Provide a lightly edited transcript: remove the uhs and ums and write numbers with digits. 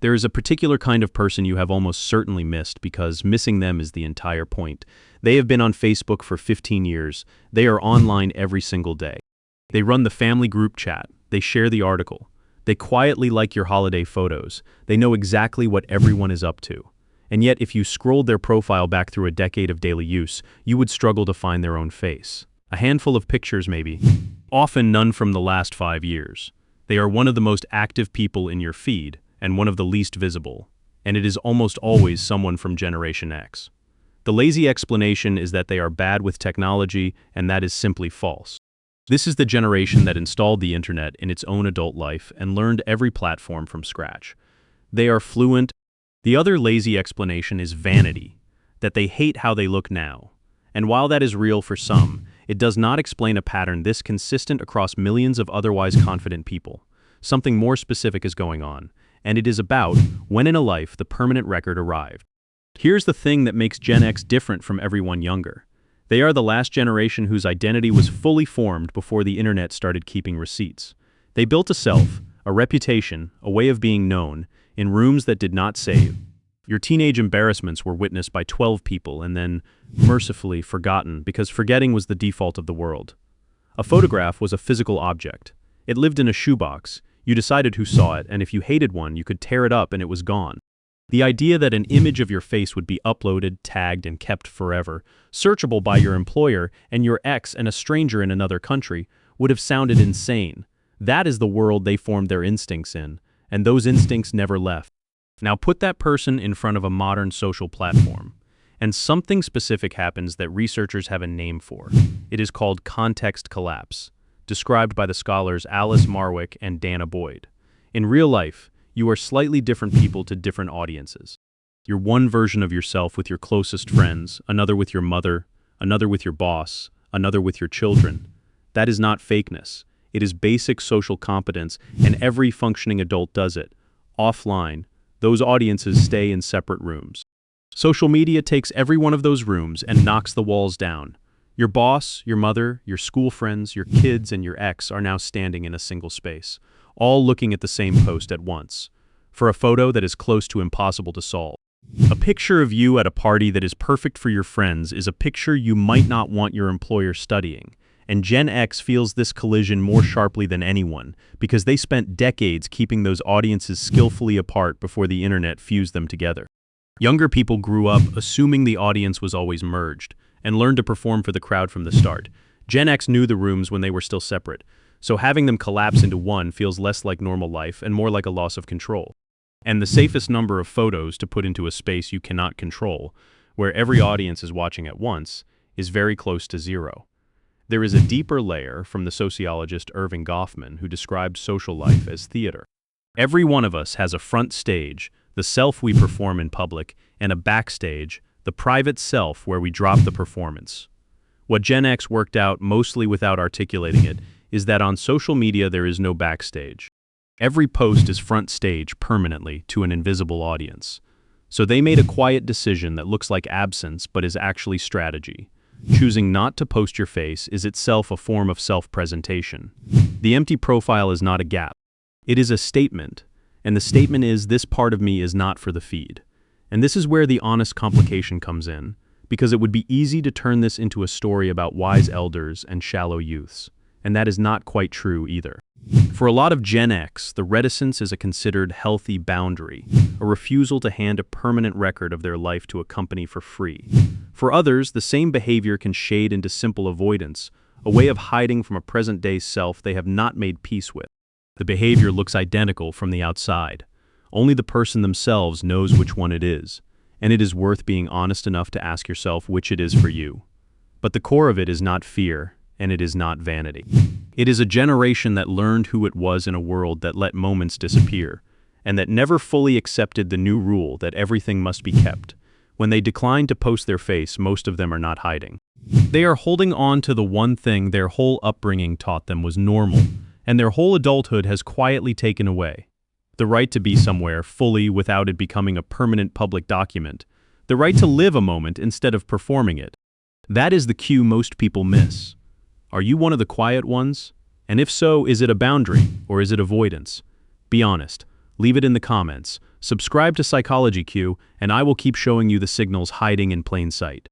There is a particular kind of person you have almost certainly missed because missing them is the entire point. They have been on Facebook for 15 years. They are online every single day. They run the family group chat. They share the article. They quietly like your holiday photos. They know exactly what everyone is up to. And yet, if you scrolled their profile back through a decade of daily use, you would struggle to find their own face. A handful of pictures maybe, often none from the last 5 years. They are one of the most active people in your feed, and one of the least visible. And it is almost always someone from Generation X. The lazy explanation is that they are bad with technology, and that is simply false. This is the generation that installed the internet in its own adult life and learned every platform from scratch. They are fluent. The other lazy explanation is vanity, that they hate how they look now. And while that is real for some, it does not explain a pattern this consistent across millions of otherwise confident people. Something more specific is going on, and it is about when in a life the permanent record arrived. Here's the thing that makes Gen X different from everyone younger. They are the last generation whose identity was fully formed before the internet started keeping receipts. They built a self, a reputation, a way of being known, in rooms that did not save. Your teenage embarrassments were witnessed by 12 people and then, mercifully, forgotten because forgetting was the default of the world. A photograph was a physical object. It lived in a shoebox. You decided who saw it, and if you hated one, you could tear it up and it was gone. The idea that an image of your face would be uploaded, tagged, and kept forever, searchable by your employer and your ex and a stranger in another country, would have sounded insane. That is the world they formed their instincts in, and those instincts never left. Now put that person in front of a modern social platform, and something specific happens that researchers have a name for. It is called context collapse, described by the scholars Alice Marwick and danah. In real life, you are slightly different people to different audiences. You're one version of yourself with your closest friends, another with your mother, another with your boss, another with your children. That is not fakeness. It is basic social competence, and every functioning adult does it. Offline, those audiences stay in separate rooms. Social media takes every one of those rooms and knocks the walls down. Your boss, your mother, your school friends, your kids, and your ex are now standing in a single space, all looking at the same post at once, for a photo that is close to impossible to solve. A picture of you at a party that is perfect for your friends is a picture you might not want your employer studying, and Gen X feels this collision more sharply than anyone because they spent decades keeping those audiences skillfully apart before the internet fused them together. Younger people grew up assuming the audience was always merged and learned to perform for the crowd from the start. Gen X knew the rooms when they were still separate, so having them collapse into one feels less like normal life and more like a loss of control. And the safest number of photos to put into a space you cannot control, where every audience is watching at once, is very close to zero. There is a deeper layer from the sociologist Erving Goffman who described social life as theater. Every one of us has a front stage, the self we perform in public, and a backstage, the private self where we drop the performance. What Gen X worked out, mostly without articulating it, is that on social media there is no backstage. Every post is front stage permanently to an invisible audience. So they made a quiet decision that looks like absence but is actually strategy. Choosing not to post your face is itself a form of self-presentation. The empty profile is not a gap. It is a statement, and the statement is, this part of me is not for the feed. And this is where the honest complication comes in, because it would be easy to turn this into a story about wise elders and shallow youths. And that is not quite true either. For a lot of Gen X, the reticence is a considered healthy boundary, a refusal to hand a permanent record of their life to a company for free. For others, the same behavior can shade into simple avoidance, a way of hiding from a present-day self they have not made peace with. The behavior looks identical from the outside. Only the person themselves knows which one it is, and it is worth being honest enough to ask yourself which it is for you. But the core of it is not fear, and it is not vanity. It is a generation that learned who it was in a world that let moments disappear, and that never fully accepted the new rule that everything must be kept. When they decline to post their face, most of them are not hiding. They are holding on to the one thing their whole upbringing taught them was normal, and their whole adulthood has quietly taken away. The right to be somewhere fully without it becoming a permanent public document. The right to live a moment instead of performing it. That is the cue most people miss. Are you one of the quiet ones? And if so, is it a boundary or is it avoidance? Be honest. Leave it in the comments. Subscribe to Psychology Q, and I will keep showing you the signals hiding in plain sight.